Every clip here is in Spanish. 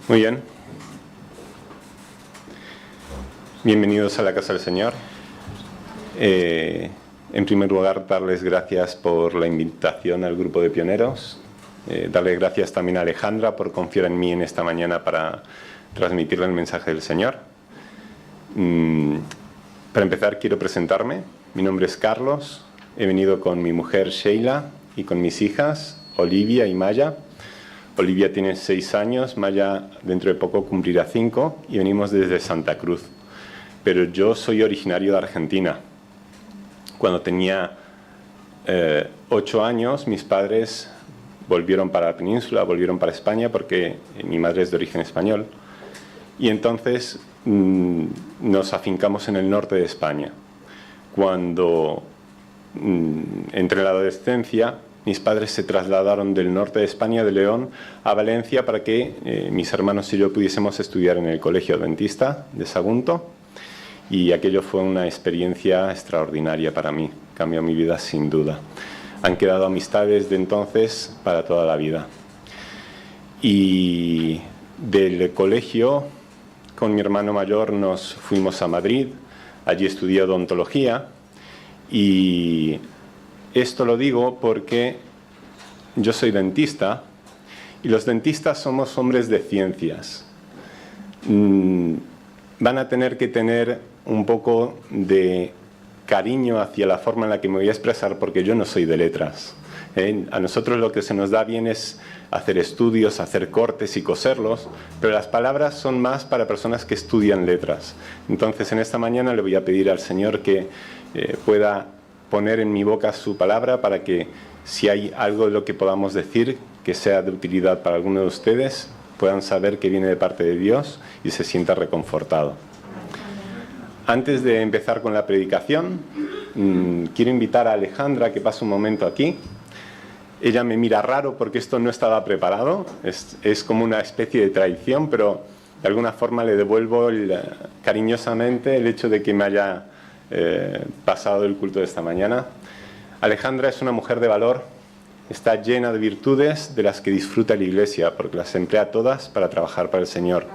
Muy bien. Bienvenidos a la Casa del Señor. En primer lugar, darles gracias por la invitación al grupo de pioneros. Darle gracias también a Alejandra por confiar en mí en esta mañana para transmitirle el mensaje del Señor. Para empezar, quiero presentarme. Mi nombre es Carlos. He venido con mi mujer Sheila y con mis hijas Olivia y Maya. Olivia tiene 6 años, Maya dentro de poco cumplirá 5 y venimos desde Santa Cruz. Pero yo soy originario de Argentina. Cuando tenía 8 años, mis padres volvieron para la península, volvieron para España porque mi madre es de origen español. Y entonces nos afincamos en el norte de España. Cuando entré en la adolescencia, mis padres se trasladaron del norte de España, de León, a Valencia para que mis hermanos y yo pudiésemos estudiar en el Colegio Adventista de Sagunto. Y aquello fue una experiencia extraordinaria para mí. Cambió mi vida sin duda. Han quedado amistades de entonces para toda la vida. Y del colegio, con mi hermano mayor, nos fuimos a Madrid. Allí estudié odontología. Y esto lo digo porque yo soy dentista y los dentistas somos hombres de ciencias. Van a tener que tener un poco de cariño hacia la forma en la que me voy a expresar porque yo no soy de letras. A nosotros lo que se nos da bien es hacer estudios, hacer cortes y coserlos, pero las palabras son más para personas que estudian letras. Entonces en esta mañana le voy a pedir al Señor que pueda poner en mi boca su palabra para que si hay algo de lo que podamos decir que sea de utilidad para alguno de ustedes, puedan saber que viene de parte de Dios y se sienta reconfortado. Antes de empezar con la predicación, quiero invitar a Alejandra que pase un momento aquí. Ella me mira raro porque esto no estaba preparado, es como una especie de traición, pero de alguna forma le devuelvo cariñosamente el hecho de que me haya pasado el culto de esta mañana. Alejandra es una mujer de valor, está llena de virtudes de las que disfruta la Iglesia, porque las emplea todas para trabajar para el Señor.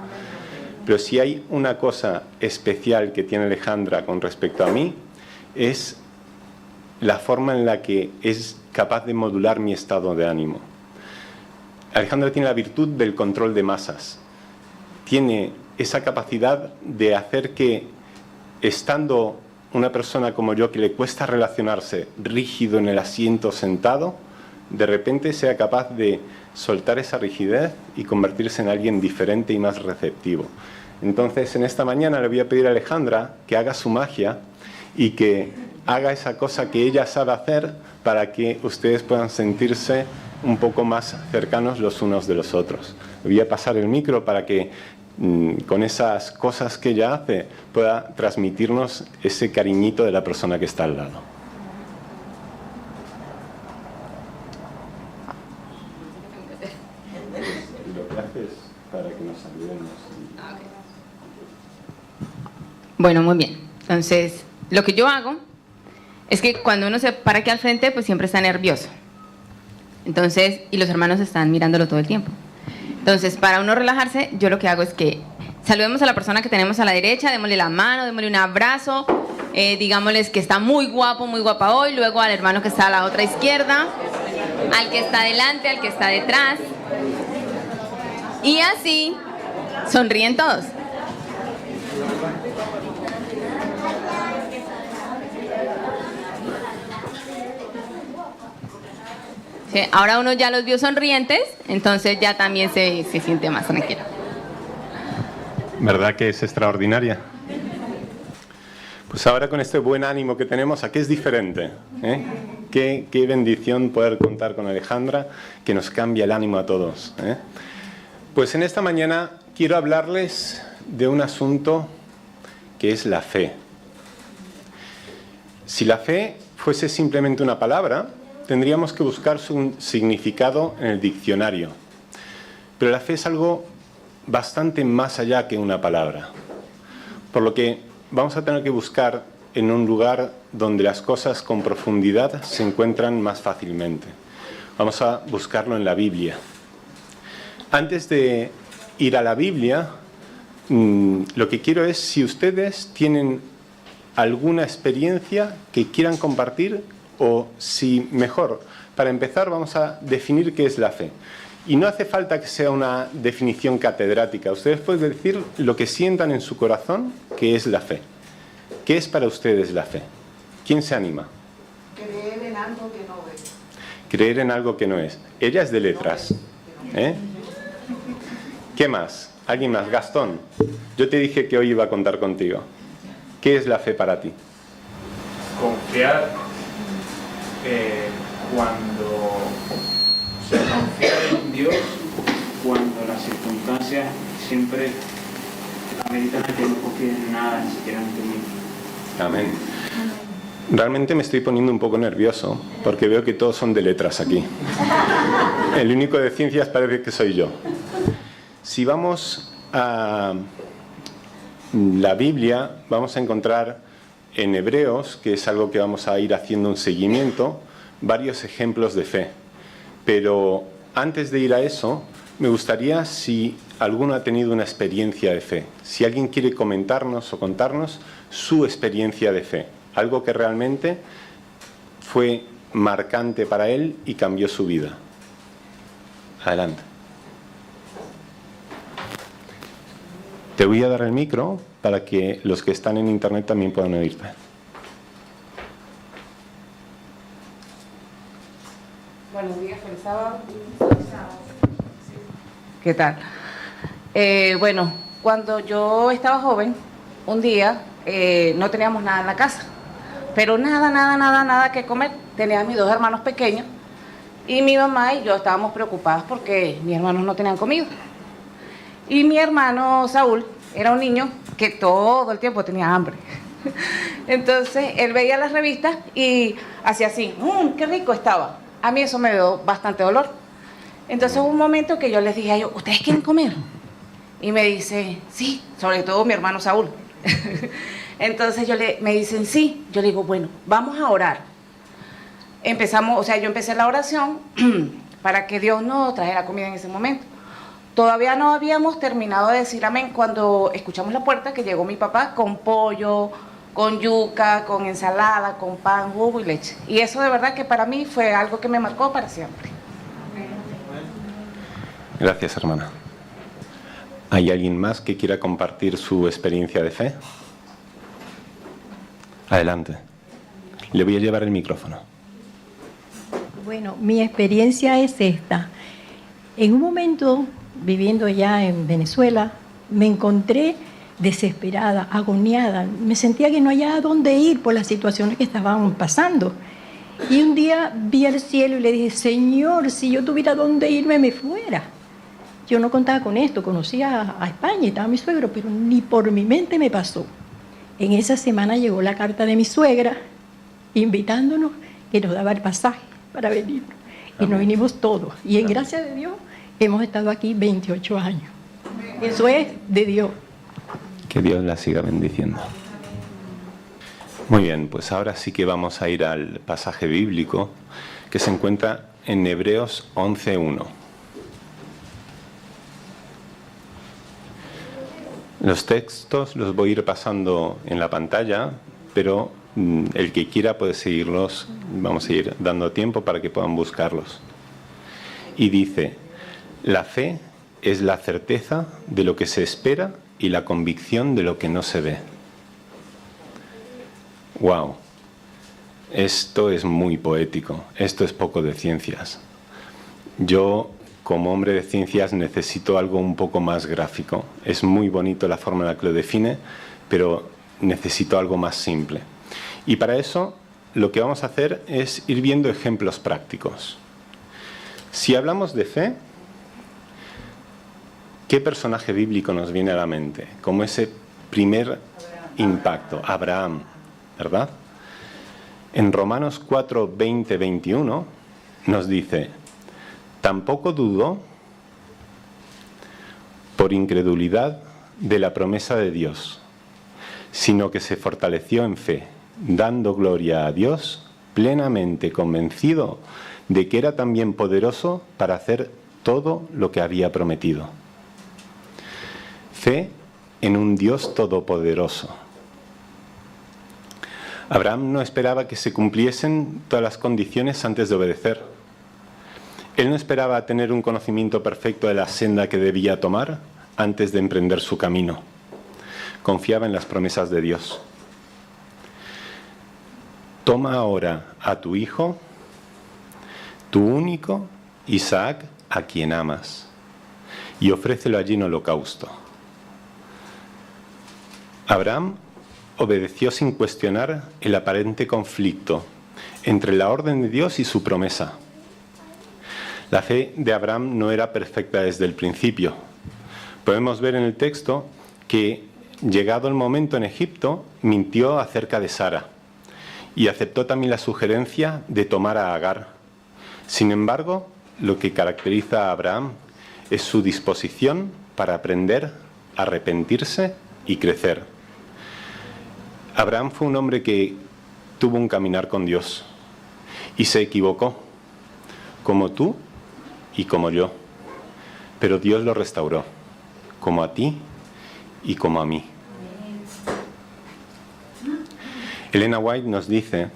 Pero si hay una cosa especial que tiene Alejandra con respecto a mí, es la forma en la que es capaz de modular mi estado de ánimo. Alejandra tiene la virtud del control de masas. Tiene esa capacidad de hacer que, estando una persona como yo que le cuesta relacionarse rígido en el asiento sentado, de repente sea capaz de soltar esa rigidez y convertirse en alguien diferente y más receptivo. Entonces en esta mañana le voy a pedir a Alejandra que haga su magia y que haga esa cosa que ella sabe hacer para que ustedes puedan sentirse un poco más cercanos los unos de los otros. Le voy a pasar el micro para que con esas cosas que ella hace pueda transmitirnos ese cariñito de la persona que está al lado. Lo que haces para que nos saludemos. Bueno, muy bien. Entonces, lo que yo hago es que cuando uno se para aquí al frente, pues siempre está nervioso. Entonces, y los hermanos están mirándolo todo el tiempo. Entonces, para uno relajarse, yo lo que hago es que saludemos a la persona que tenemos a la derecha, démosle la mano, démosle un abrazo, digámosles que está muy guapo, muy guapa hoy, luego al hermano que está a la otra izquierda, al que está adelante, al que está detrás. Y así sonríen todos. Sí, ahora uno ya los vio sonrientes, entonces ya también se siente más tranquilo. ¿Verdad que es extraordinaria? Pues ahora con este buen ánimo que tenemos, ¿a qué es diferente? Qué bendición poder contar con Alejandra, que nos cambia el ánimo a todos. Pues en esta mañana quiero hablarles de un asunto que es la fe. Si la fe fuese simplemente una palabra, tendríamos que buscar su significado en el diccionario. Pero la fe es algo bastante más allá que una palabra. Por lo que vamos a tener que buscar en un lugar donde las cosas con profundidad se encuentran más fácilmente. Vamos a buscarlo en la Biblia. Antes de ir a la Biblia, lo que quiero es si ustedes tienen alguna experiencia que quieran compartir o si mejor, para empezar vamos a definir qué es la fe. Y no hace falta que sea una definición catedrática. Ustedes pueden decir lo que sientan en su corazón que es la fe. ¿Qué es para ustedes la fe? ¿Quién se anima? Creer en algo que no es. Creer en algo que no es. Ella es de letras. ¿Qué más? ¿Alguien más? Gastón, yo te dije que hoy iba a contar contigo. ¿Qué es la fe para ti? Confiar confiar en Dios cuando las circunstancias siempre ameritan que no confíes en nada, ni siquiera en ti mismo. Amén. Realmente me estoy poniendo un poco nervioso porque veo que todos son de letras aquí. El único de ciencias parece que soy yo. Si vamos a la Biblia, vamos a encontrar en Hebreos, que es algo que vamos a ir haciendo un seguimiento, varios ejemplos de fe. Pero antes de ir a eso, me gustaría si alguno ha tenido una experiencia de fe. Si alguien quiere comentarnos o contarnos su experiencia de fe. Algo que realmente fue marcante para él y cambió su vida. Adelante. Te voy a dar el micro para que los que están en internet también puedan oírte. Buenos días, feliz sábado. ¿Qué tal? Bueno, cuando yo estaba joven, un día no teníamos nada en la casa, pero nada que comer. Tenía a mis 2 hermanos pequeños y mi mamá y yo estábamos preocupadas porque mis hermanos no tenían comida. Y mi hermano Saúl era un niño que todo el tiempo tenía hambre. Entonces él veía las revistas y hacía así, ¡qué rico estaba! A mí eso me dio bastante dolor. Entonces hubo un momento que yo les dije a ellos, ¿ustedes quieren comer? Y me dice, sí, sobre todo mi hermano Saúl. Entonces me dicen, sí. Yo le digo, bueno, vamos a orar. Yo empecé la oración para que Dios nos trajera comida en ese momento. Todavía no habíamos terminado de decir amén cuando escuchamos la puerta que llegó mi papá con pollo, con yuca, con ensalada, con pan, jugo y leche. Y eso de verdad que para mí fue algo que me marcó para siempre. Gracias, hermana. ¿Hay alguien más que quiera compartir su experiencia de fe? Adelante. Le voy a llevar el micrófono. Bueno, mi experiencia es esta. En un momento, viviendo ya en Venezuela, me encontré desesperada, agoniada. Me sentía que no hallaba dónde ir por las situaciones que estaban pasando. Y un día vi al cielo y le dije, Señor, si yo tuviera dónde irme, me fuera. Yo no contaba con esto, conocía a España, estaba mi suegro, pero ni por mi mente me pasó. En esa semana llegó la carta de mi suegra, invitándonos, que nos daba el pasaje para venir. Y nos vinimos todos. Y en gracia de Dios, hemos estado aquí 28 años. Eso es de Dios. Que Dios la siga bendiciendo. Muy bien, pues ahora sí que vamos a ir al pasaje bíblico que se encuentra en Hebreos 11:1. Los textos los voy a ir pasando en la pantalla, pero el que quiera puede seguirlos. Vamos a ir dando tiempo para que puedan buscarlos. Y dice, la fe es la certeza de lo que se espera y la convicción de lo que no se ve. ¡Wow! Esto es muy poético, esto es poco de ciencias. Yo, como hombre de ciencias, necesito algo un poco más gráfico. Es muy bonito la forma en la que lo define, pero necesito algo más simple. Y para eso, lo que vamos a hacer es ir viendo ejemplos prácticos. Si hablamos de fe, ¿qué personaje bíblico nos viene a la mente? Como ese primer impacto, Abraham, ¿verdad? En Romanos 4, 20, 21 nos dice, tampoco dudó por incredulidad de la promesa de Dios, sino que se fortaleció en fe, dando gloria a Dios, plenamente convencido de que era también poderoso para hacer todo lo que había prometido. Fe en un Dios todopoderoso. Abraham no esperaba que se cumpliesen todas las condiciones antes de obedecer. Él no esperaba tener un conocimiento perfecto de la senda que debía tomar antes de emprender su camino. Confiaba en las promesas de Dios. Toma ahora a tu hijo, tu único, Isaac, a quien amas, y ofrécelo allí en holocausto. Abraham obedeció sin cuestionar el aparente conflicto entre la orden de Dios y su promesa. La fe de Abraham no era perfecta desde el principio. Podemos ver en el texto que, llegado el momento en Egipto, mintió acerca de Sara y aceptó también la sugerencia de tomar a Agar. Sin embargo, lo que caracteriza a Abraham es su disposición para aprender, arrepentirse y crecer. Abraham fue un hombre que tuvo un caminar con Dios y se equivocó, como tú y como yo, pero Dios lo restauró, como a ti y como a mí. Elena White nos dice: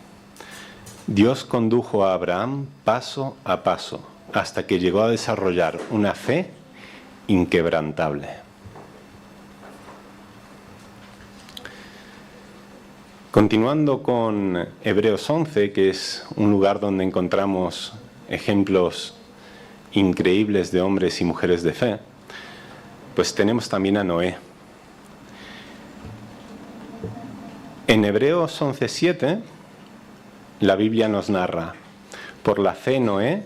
Dios condujo a Abraham paso a paso hasta que llegó a desarrollar una fe inquebrantable. Continuando con Hebreos 11, que es un lugar donde encontramos ejemplos increíbles de hombres y mujeres de fe, pues tenemos también a Noé. En Hebreos 11:7, la Biblia nos narra: por la fe Noé,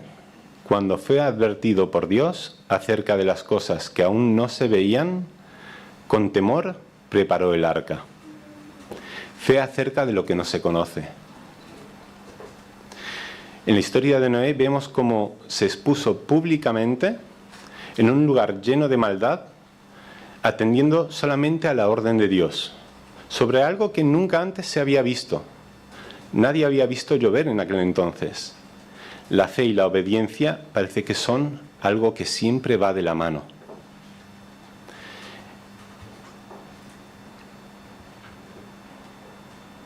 cuando fue advertido por Dios acerca de las cosas que aún no se veían, con temor preparó el arca. Fe acerca de lo que no se conoce. En la historia de Noé vemos cómo se expuso públicamente en un lugar lleno de maldad, atendiendo solamente a la orden de Dios, sobre algo que nunca antes se había visto. Nadie había visto llover en aquel entonces. La fe y la obediencia parece que son algo que siempre va de la mano.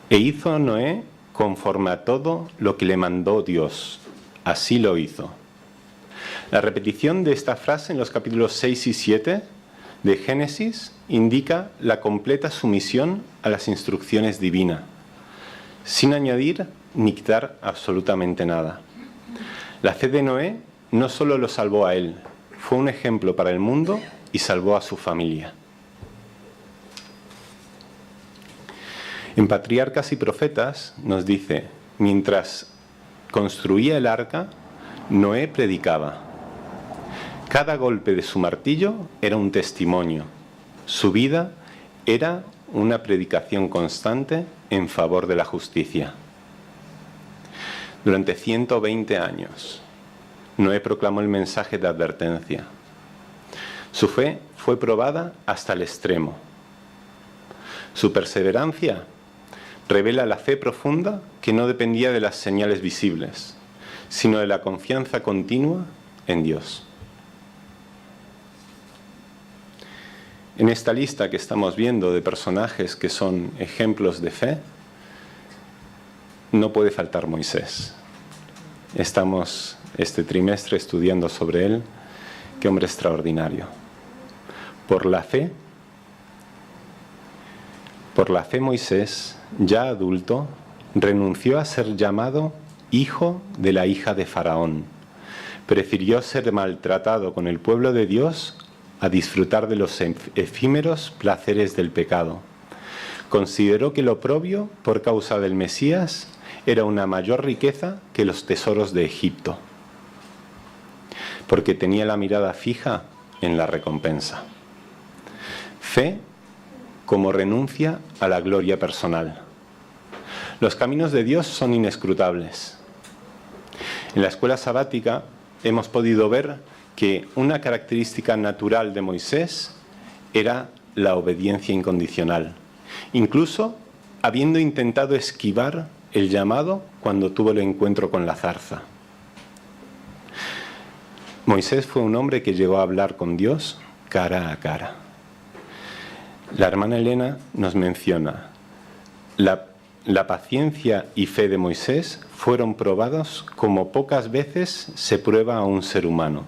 E hizo Noé conforme a todo lo que le mandó Dios. Así lo hizo. La repetición de esta frase en los capítulos 6 y 7 de Génesis indica la completa sumisión a las instrucciones divinas, sin añadir ni quitar absolutamente nada. La fe de Noé no solo lo salvó a él, fue un ejemplo para el mundo y salvó a su familia. En Patriarcas y Profetas nos dice: mientras construía el arca, Noé predicaba. Cada golpe de su martillo era un testimonio. Su vida era una predicación constante en favor de la justicia. Durante 120 años, Noé proclamó el mensaje de advertencia. Su fe fue probada hasta el extremo. Su perseverancia revela la fe profunda que no dependía de las señales visibles, sino de la confianza continua en Dios. En esta lista que estamos viendo de personajes que son ejemplos de fe, no puede faltar Moisés. Estamos este trimestre estudiando sobre él. Qué hombre extraordinario. Por la fe Moisés, ya adulto, renunció a ser llamado hijo de la hija de Faraón. Prefirió ser maltratado con el pueblo de Dios a disfrutar de los efímeros placeres del pecado. Consideró que lo oprobio por causa del Mesías era una mayor riqueza que los tesoros de Egipto, porque tenía la mirada fija en la recompensa. Fe como renuncia a la gloria personal. Los caminos de Dios son inescrutables. En la escuela sabática hemos podido ver que una característica natural de Moisés era la obediencia incondicional, incluso habiendo intentado esquivar el llamado cuando tuvo el encuentro con la zarza. Moisés fue un hombre que llegó a hablar con Dios cara a cara. La hermana Elena nos menciona: la paciencia y fe de Moisés fueron probados como pocas veces se prueba a un ser humano,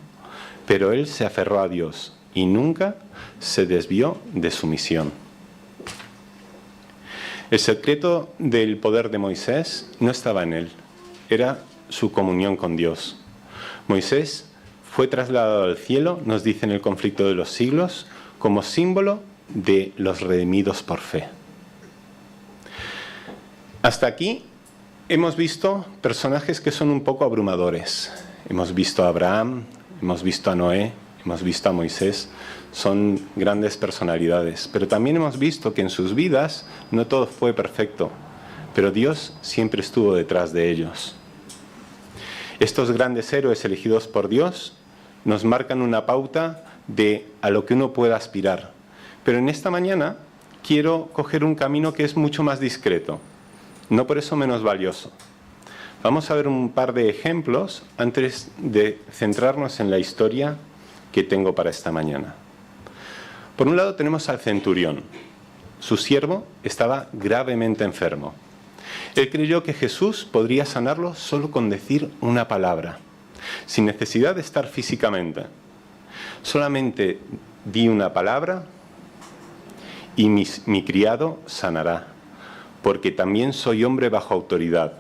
pero él se aferró a Dios y nunca se desvió de su misión. El secreto del poder de Moisés no estaba en él, era su comunión con Dios. Moisés fue trasladado al cielo, nos dice en el conflicto de los siglos, como símbolo de los redimidos por fe. Hasta aquí hemos visto personajes que son un poco abrumadores. Hemos visto a Abraham, hemos visto a Noé, hemos visto a Moisés. Son grandes personalidades, pero también hemos visto que en sus vidas no todo fue perfecto, pero Dios siempre estuvo detrás de ellos. Estos grandes héroes elegidos por Dios nos marcan una pauta de a lo que uno pueda aspirar. Pero en esta mañana quiero coger un camino que es mucho más discreto, no por eso menos valioso. Vamos a ver un par de ejemplos antes de centrarnos en la historia que tengo para esta mañana. Por un lado tenemos al centurión. Su siervo estaba gravemente enfermo. Él creyó que Jesús podría sanarlo solo con decir una palabra, sin necesidad de estar físicamente. Solamente di una palabra y mi criado sanará, porque también soy hombre bajo autoridad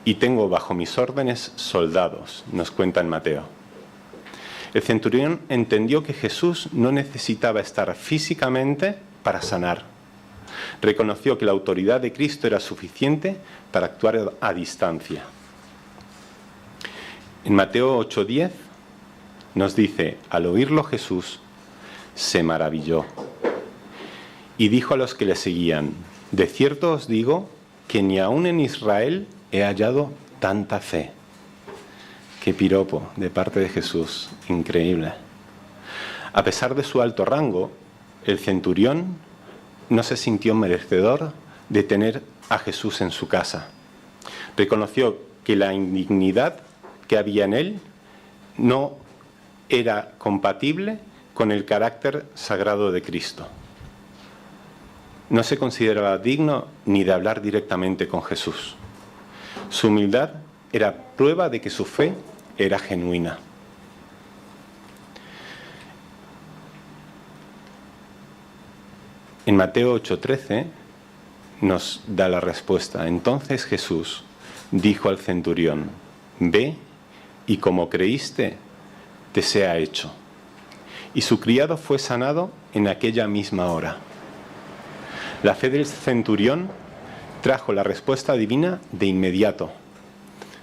y tengo bajo mis órdenes soldados, nos cuenta en Mateo. El centurión entendió que Jesús no necesitaba estar físicamente para sanar. Reconoció que la autoridad de Cristo era suficiente para actuar a distancia. En Mateo 8:10 nos dice: al oírlo Jesús se maravilló y dijo a los que le seguían: de cierto os digo que ni aun en Israel he hallado tanta fe. Qué piropo de parte de Jesús, increíble. A pesar de su alto rango, el centurión no se sintió merecedor de tener a Jesús en su casa. Reconoció que la indignidad que había en él no era compatible con el carácter sagrado de Cristo. No se consideraba digno ni de hablar directamente con Jesús. Su humildad era prueba de que su fe era genuina. En Mateo 8:13 nos da la respuesta. Entonces Jesús dijo al centurión: ve y como creíste, te sea hecho. Y su criado fue sanado en aquella misma hora. La fe del centurión trajo la respuesta divina de inmediato.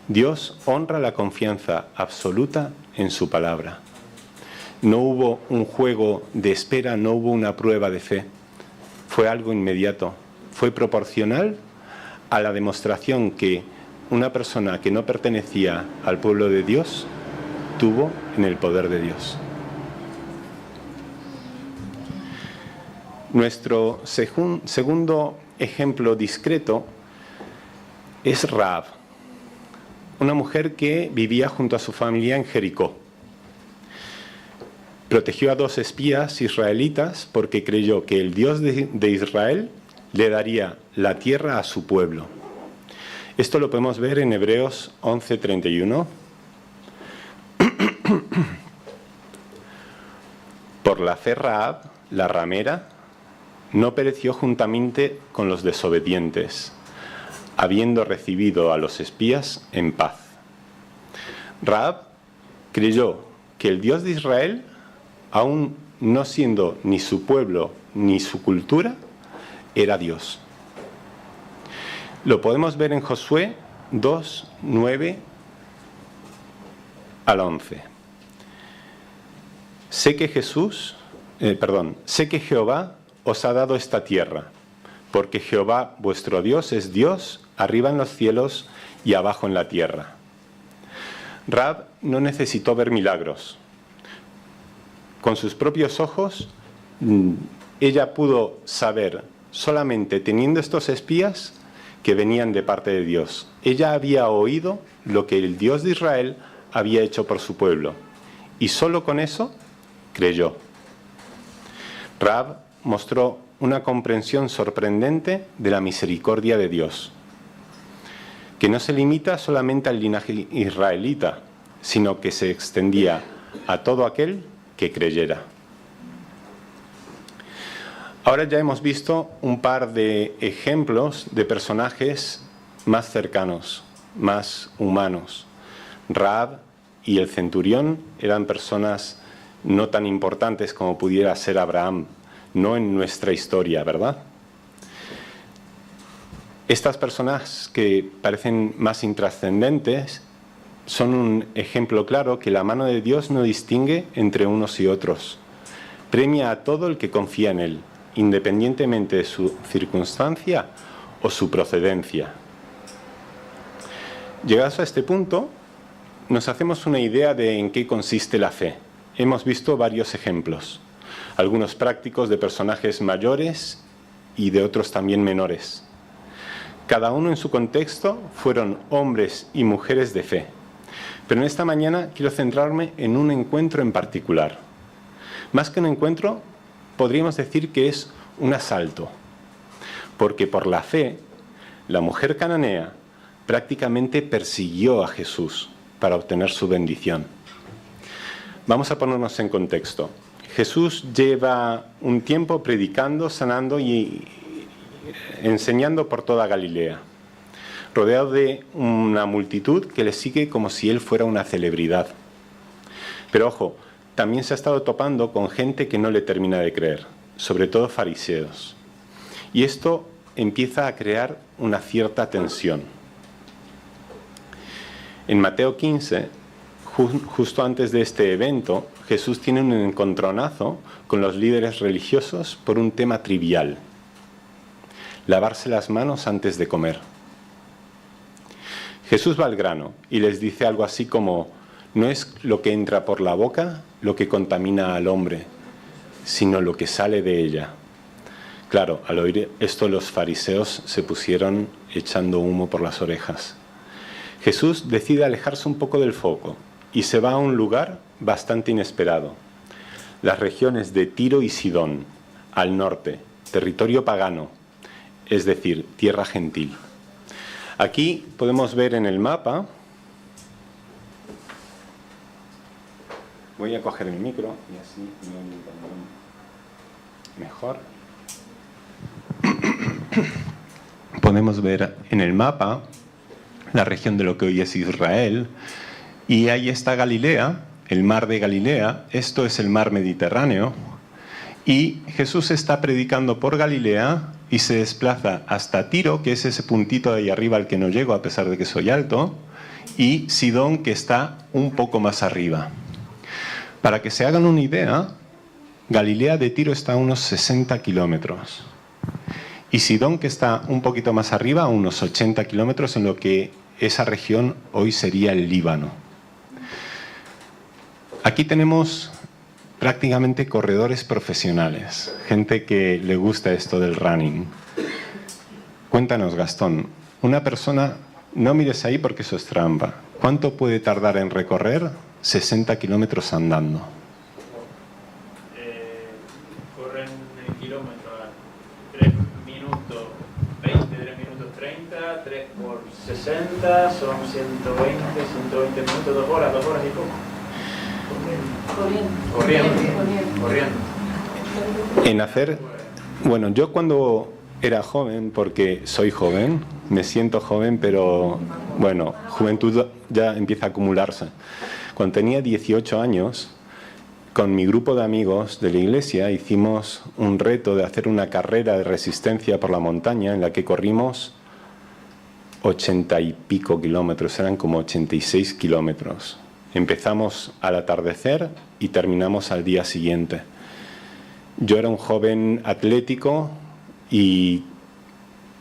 Dios honra la confianza absoluta en su palabra. No hubo un juego de espera, no hubo una prueba de fe. Fue algo inmediato. Fue proporcional a la demostración que una persona que no pertenecía al pueblo de Dios tuvo en el poder de Dios. Nuestro segundo ejemplo discreto es Rahab, una mujer que vivía junto a su familia en Jericó. Protegió a 2 espías israelitas porque creyó que el Dios de Israel le daría la tierra a su pueblo. Esto lo podemos ver en Hebreos 11:31. Por la fe Rahab, la ramera, no pereció juntamente con los desobedientes, habiendo recibido a los espías en paz. Rahab creyó que el Dios de Israel, aun no siendo ni su pueblo ni su cultura, era Dios. Lo podemos ver en Josué 2:9 al 11. Sé que Jehová os ha dado esta tierra, porque Jehová vuestro Dios es Dios arriba en los cielos y abajo en la tierra. Rahab no necesitó ver milagros. Con sus propios ojos, ella pudo saber, solamente teniendo estos espías, que venían de parte de Dios. Ella había oído lo que el Dios de Israel había hecho por su pueblo, y solo con eso creyó. Rahab mostró una comprensión sorprendente de la misericordia de Dios, que no se limita solamente al linaje israelita, sino que se extendía a todo aquel que creyera. Ahora ya hemos visto un par de ejemplos de personajes más cercanos, más humanos. Rahab y el centurión eran personas no tan importantes como pudiera ser Abraham, no en nuestra historia, ¿verdad? Estas personas que parecen más intrascendentes son un ejemplo claro que la mano de Dios no distingue entre unos y otros. Premia a todo el que confía en Él, independientemente de su circunstancia o su procedencia. Llegados a este punto, nos hacemos una idea de en qué consiste la fe. Hemos visto varios ejemplos, algunos prácticos de personajes mayores y de otros también menores. Cada uno en su contexto fueron hombres y mujeres de fe. Pero en esta mañana quiero centrarme en un encuentro en particular. Más que un encuentro, podríamos decir que es un asalto. Porque por la fe, la mujer cananea prácticamente persiguió a Jesús para obtener su bendición. Vamos a ponernos en contexto. Jesús lleva un tiempo predicando, sanando y enseñando por toda Galilea, rodeado de una multitud que le sigue como si él fuera una celebridad. Pero ojo, también se ha estado topando con gente que no le termina de creer, sobre todo fariseos. Y esto empieza a crear una cierta tensión. En Mateo 15, justo antes de este evento, Jesús tiene un encontronazo con los líderes religiosos por un tema trivial: lavarse las manos antes de comer. Jesús va al grano y les dice algo así como: no es lo que entra por la boca lo que contamina al hombre, sino lo que sale de ella. Claro, al oír esto los fariseos se pusieron echando humo por las orejas. Jesús decide alejarse un poco del foco y se va a un lugar bastante inesperado: las regiones de Tiro y Sidón, al norte, territorio pagano, es decir, tierra gentil. Aquí podemos ver en el mapa, voy a coger el micro y así mejor. Podemos ver en el mapa la región de lo que hoy es Israel, y ahí está Galilea, el mar de Galilea. Esto es el mar Mediterráneo, y Jesús está predicando por Galilea y se desplaza hasta Tiro, que es ese puntito de ahí arriba al que no llego a pesar de que soy alto, y Sidón, que está un poco más arriba. Para que se hagan una idea, Galilea de Tiro está a unos 60 kilómetros. Y Sidón, que está un poquito más arriba, a unos 80 kilómetros, en lo que esa región hoy sería el Líbano. Aquí tenemos prácticamente corredores profesionales, gente que le gusta esto del running. Cuéntanos, Gastón, una persona, no mires ahí porque eso es trampa, ¿cuánto puede tardar en recorrer 60 kilómetros andando? Corren kilómetros a 3 minutos 20, 3 minutos 30, 3 por 60, son 120 minutos, 2 horas y poco. Corriendo. En hacer, bueno, yo cuando era joven, porque soy joven, me siento joven, pero bueno, juventud ya empieza a acumularse. Cuando tenía 18 años, con mi grupo de amigos de la iglesia hicimos un reto de hacer una carrera de resistencia por la montaña en la que corrimos 80 y pico kilómetros, eran como 86 kilómetros. Empezamos al atardecer y terminamos al día siguiente. Yo era un joven atlético y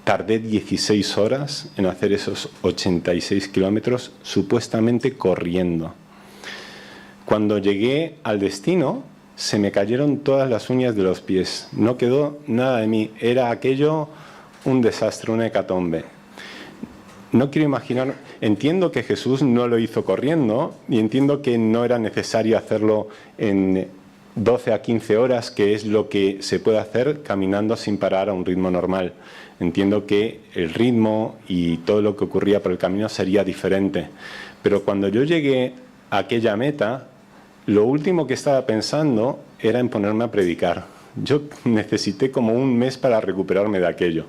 tardé 16 horas en hacer esos 86 kilómetros supuestamente corriendo. Cuando llegué al destino, se me cayeron todas las uñas de los pies. No quedó nada de mí. Era aquello un desastre, una hecatombe. No quiero imaginar, entiendo que Jesús no lo hizo corriendo y entiendo que no era necesario hacerlo en 12 a 15 horas, que es lo que se puede hacer caminando sin parar a un ritmo normal. Entiendo que el ritmo y todo lo que ocurría por el camino sería diferente. Pero cuando yo llegué a aquella meta, lo último que estaba pensando era en ponerme a predicar. Yo necesité como un mes para recuperarme de aquello.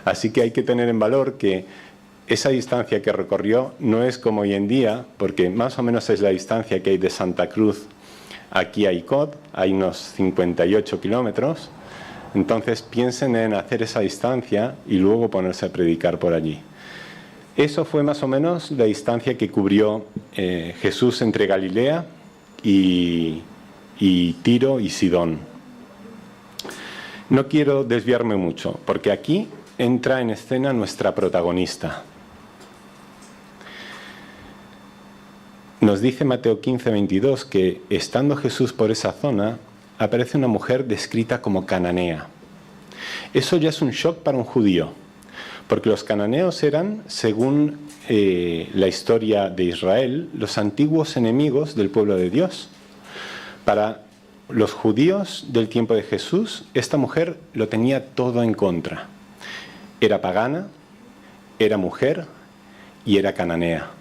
Así que hay que tener en valor que esa distancia que recorrió no es como hoy en día, porque más o menos es la distancia que hay de Santa Cruz aquí a Icod, hay unos 58 kilómetros. Entonces piensen en hacer esa distancia y luego ponerse a predicar por allí. Eso fue más o menos la distancia que cubrió Jesús entre Galilea y Tiro y Sidón. No quiero desviarme mucho, porque aquí entra en escena nuestra protagonista. Nos dice Mateo 15:22 que, estando Jesús por esa zona, aparece una mujer descrita como cananea. Eso ya es un shock para un judío, porque los cananeos eran, según la historia de Israel, los antiguos enemigos del pueblo de Dios. Para los judíos del tiempo de Jesús, esta mujer lo tenía todo en contra. Era pagana, era mujer y era cananea.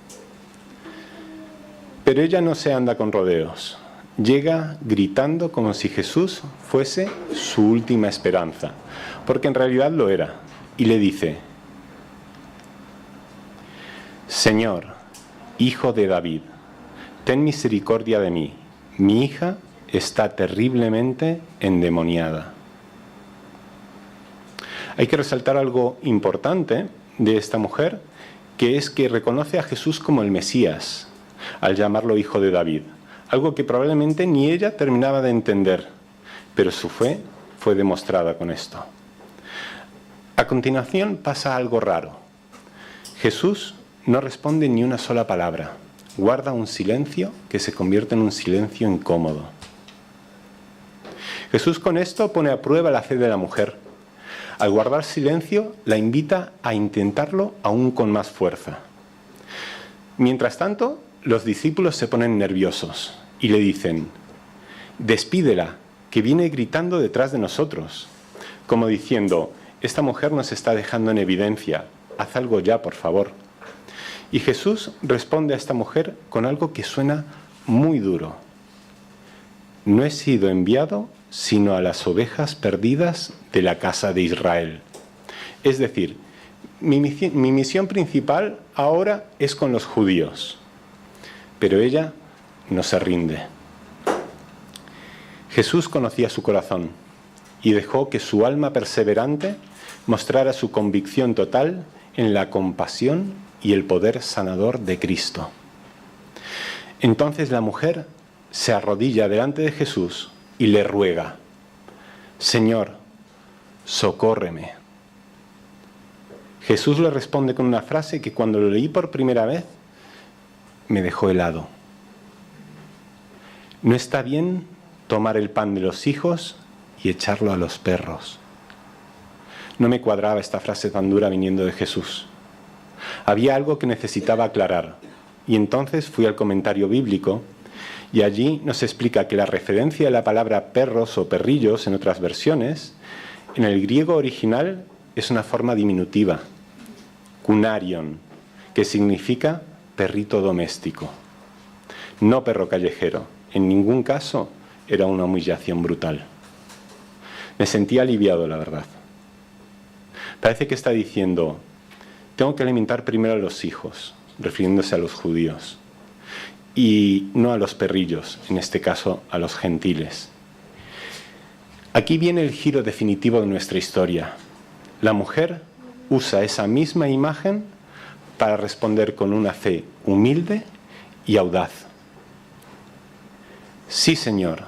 Pero ella no se anda con rodeos. Llega gritando como si Jesús fuese su última esperanza, porque en realidad lo era, y le dice: Señor, hijo de David, ten misericordia de mí, mi hija está terriblemente endemoniada. Hay que resaltar algo importante de esta mujer, que es que reconoce a Jesús como el Mesías, al llamarlo hijo de David. Algo que probablemente ni ella terminaba de entender, pero su fe fue demostrada con esto. A continuación pasa algo raro. Jesús no responde ni una sola palabra. Guarda un silencio que se convierte en un silencio incómodo. Jesús con esto pone a prueba la fe de la mujer. Al guardar silencio, la invita a intentarlo aún con más fuerza. Mientras tanto, los discípulos se ponen nerviosos y le dicen: despídela, que viene gritando detrás de nosotros, como diciendo: esta mujer nos está dejando en evidencia, haz algo ya, por favor. Y Jesús responde a esta mujer con algo que suena muy duro: no he sido enviado sino a las ovejas perdidas de la casa de Israel. Es decir, mi misión principal ahora es con los judíos. Pero ella no se rinde. Jesús conocía su corazón y dejó que su alma perseverante mostrara su convicción total en la compasión y el poder sanador de Cristo. Entonces la mujer se arrodilla delante de Jesús y le ruega: Señor, socórreme. Jesús le responde con una frase que cuando lo leí por primera vez me dejó helado. No está bien tomar el pan de los hijos y echarlo a los perros. No me cuadraba esta frase tan dura viniendo de Jesús. Había algo que necesitaba aclarar, y entonces fui al comentario bíblico, y allí nos explica que la referencia a la palabra perros o perrillos en otras versiones, en el griego original es una forma diminutiva, kunarion, que significa perrito doméstico, no perro callejero. En ningún caso era una humillación brutal. Me sentí aliviado, la verdad. Parece que está diciendo: tengo que alimentar primero a los hijos, refiriéndose a los judíos, y no a los perrillos, en este caso a los gentiles. Aquí viene el giro definitivo de nuestra historia. La mujer usa esa misma imagen para responder con una fe humilde y audaz. Sí, Señor,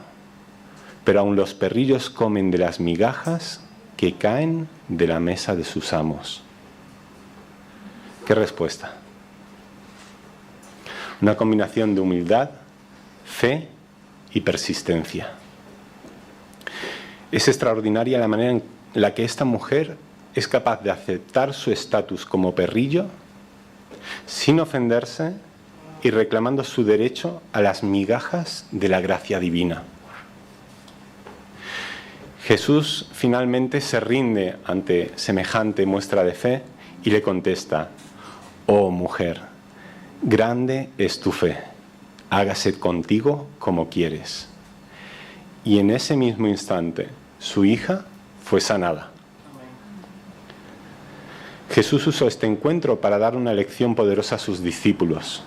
pero aun los perrillos comen de las migajas que caen de la mesa de sus amos. ¿Qué respuesta? Una combinación de humildad, fe y persistencia. Es extraordinaria la manera en la que esta mujer es capaz de aceptar su estatus como perrillo sin ofenderse y reclamando su derecho a las migajas de la gracia divina. Jesús finalmente se rinde ante semejante muestra de fe y le contesta: «Oh mujer, grande es tu fe, hágase contigo como quieres». Y en ese mismo instante, su hija fue sanada. Jesús usó este encuentro para dar una lección poderosa a sus discípulos.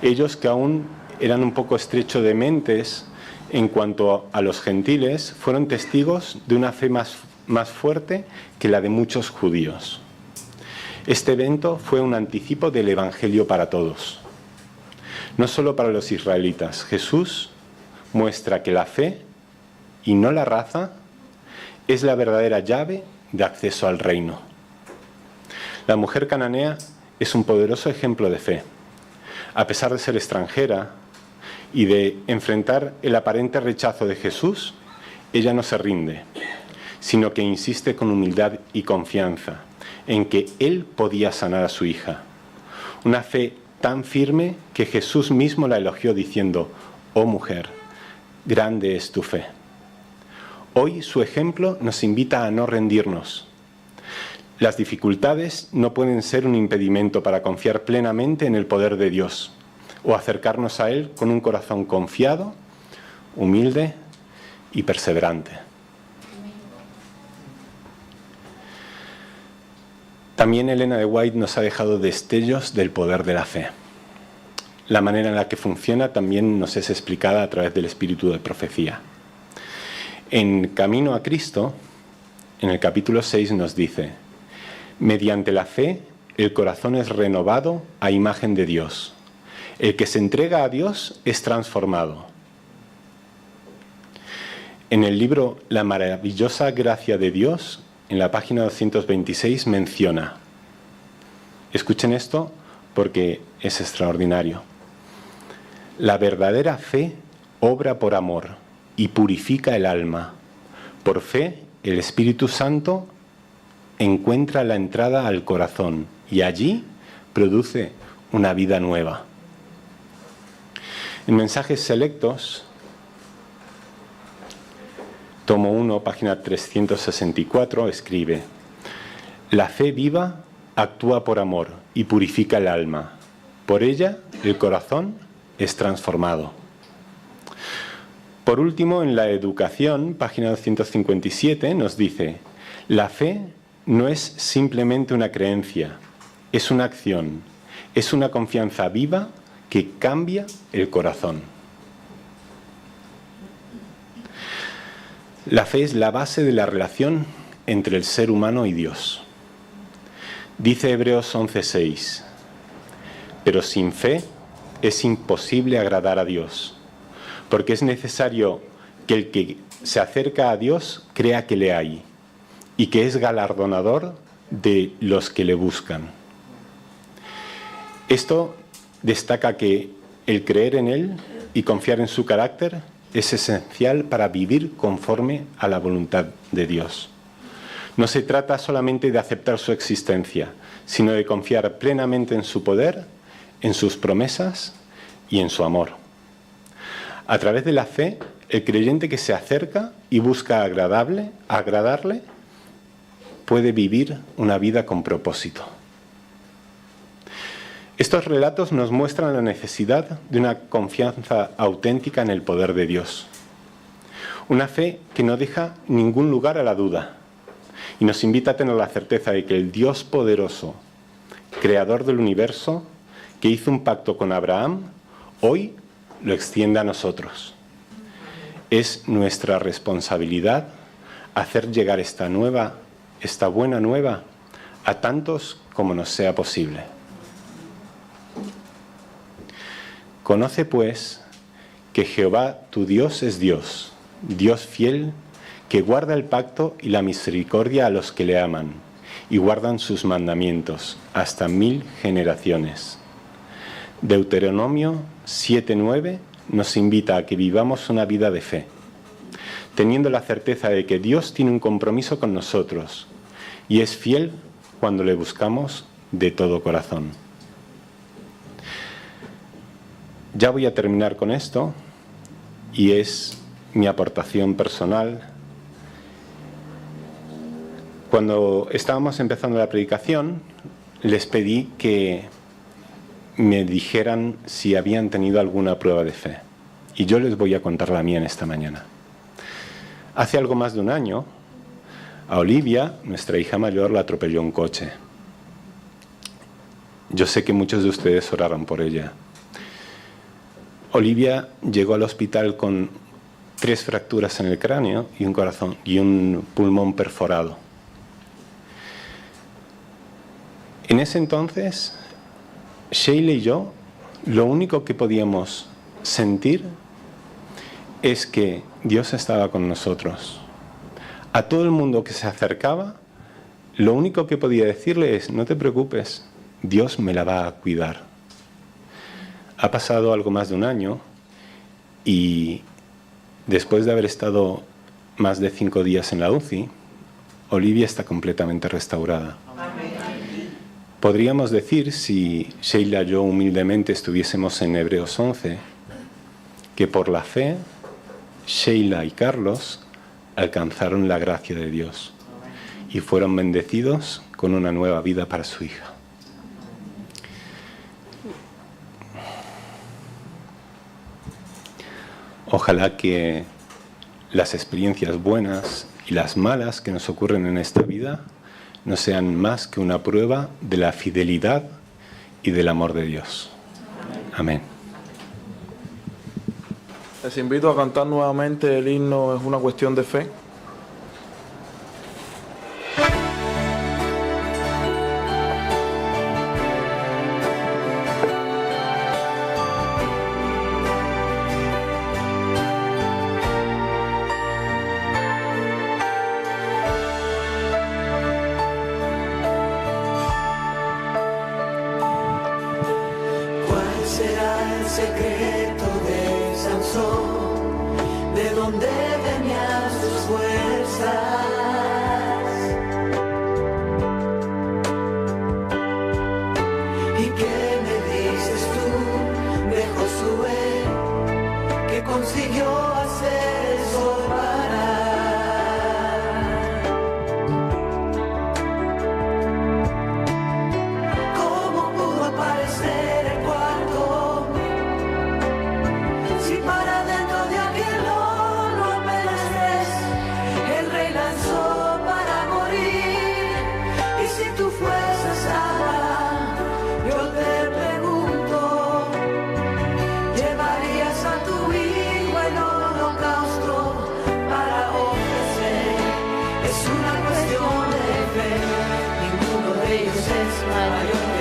Ellos, que aún eran un poco estrechos de mentes en cuanto a los gentiles, fueron testigos de una fe más fuerte que la de muchos judíos. Este evento fue un anticipo del Evangelio para todos. No solo para los israelitas. Jesús muestra que la fe, y no la raza, es la verdadera llave de acceso al reino. La mujer cananea es un poderoso ejemplo de fe. A pesar de ser extranjera y de enfrentar el aparente rechazo de Jesús, ella no se rinde, sino que insiste con humildad y confianza en que Él podía sanar a su hija. Una fe tan firme que Jesús mismo la elogió diciendo: «Oh mujer, grande es tu fe». Hoy su ejemplo nos invita a no rendirnos. Las dificultades no pueden ser un impedimento para confiar plenamente en el poder de Dios o acercarnos a Él con un corazón confiado, humilde y perseverante. También Elena de White nos ha dejado destellos del poder de la fe. La manera en la que funciona también nos es explicada a través del espíritu de profecía. En Camino a Cristo, en el capítulo 6 nos dice: mediante la fe, el corazón es renovado a imagen de Dios. El que se entrega a Dios es transformado. En el libro La maravillosa gracia de Dios, en la página 226, menciona, escuchen esto porque es extraordinario: la verdadera fe obra por amor y purifica el alma. Por fe, el Espíritu Santo encuentra la entrada al corazón y allí produce una vida nueva. En Mensajes Selectos, tomo 1, página 364, escribe: la fe viva actúa por amor y purifica el alma. Por ella, el corazón es transformado. Por último, en la Educación, página 257, nos dice: la fe no es simplemente una creencia, es una acción, es una confianza viva que cambia el corazón. La fe es la base de la relación entre el ser humano y Dios. Dice Hebreos 11:6: pero sin fe es imposible agradar a Dios, porque es necesario que el que se acerca a Dios crea que le hay y que es galardonador de los que le buscan. Esto destaca que el creer en Él y confiar en su carácter es esencial para vivir conforme a la voluntad de Dios. No se trata solamente de aceptar su existencia, sino de confiar plenamente en su poder, en sus promesas y en su amor. A través de la fe, el creyente que se acerca y busca agradarle puede vivir una vida con propósito. Estos relatos nos muestran la necesidad de una confianza auténtica en el poder de Dios. Una fe que no deja ningún lugar a la duda y nos invita a tener la certeza de que el Dios poderoso, creador del universo, que hizo un pacto con Abraham, hoy lo extiende a nosotros. Es nuestra responsabilidad hacer llegar esta buena nueva a tantos como nos sea posible. Conoce pues que Jehová tu Dios es Dios, Dios fiel, que guarda el pacto y la misericordia a los que le aman y guardan sus mandamientos hasta 1000 generaciones. Deuteronomio 7:9 nos invita a que vivamos una vida de fe, teniendo la certeza de que Dios tiene un compromiso con nosotros y es fiel cuando le buscamos de todo corazón. Ya voy a terminar con esto, y es mi aportación personal. Cuando estábamos empezando la predicación, les pedí que me dijeran si habían tenido alguna prueba de fe. Y yo les voy a contar la mía en esta mañana. Hace algo más de un año, a Olivia, nuestra hija mayor, la atropelló un coche. Yo sé que muchos de ustedes oraron por ella. Olivia llegó al hospital con 3 fracturas en el cráneo y un corazón y un pulmón perforado. En ese entonces, Sheila y yo, lo único que podíamos sentir es que Dios estaba con nosotros. A todo el mundo que se acercaba, lo único que podía decirle es: no te preocupes, Dios me la va a cuidar. Ha pasado algo más de un año y después de haber estado más de 5 días en la UCI, Olivia está completamente restaurada. Podríamos decir, si Sheila y yo humildemente estuviésemos en Hebreos 11, que por la fe, Sheila y Carlos alcanzaron la gracia de Dios y fueron bendecidos con una nueva vida para su hija. Ojalá que las experiencias buenas y las malas que nos ocurren en esta vida no sean más que una prueba de la fidelidad y del amor de Dios. Amén. Les invito a cantar nuevamente el himno Es una cuestión de fe. Es una cuestión de fe, ninguno de ellos es mayor.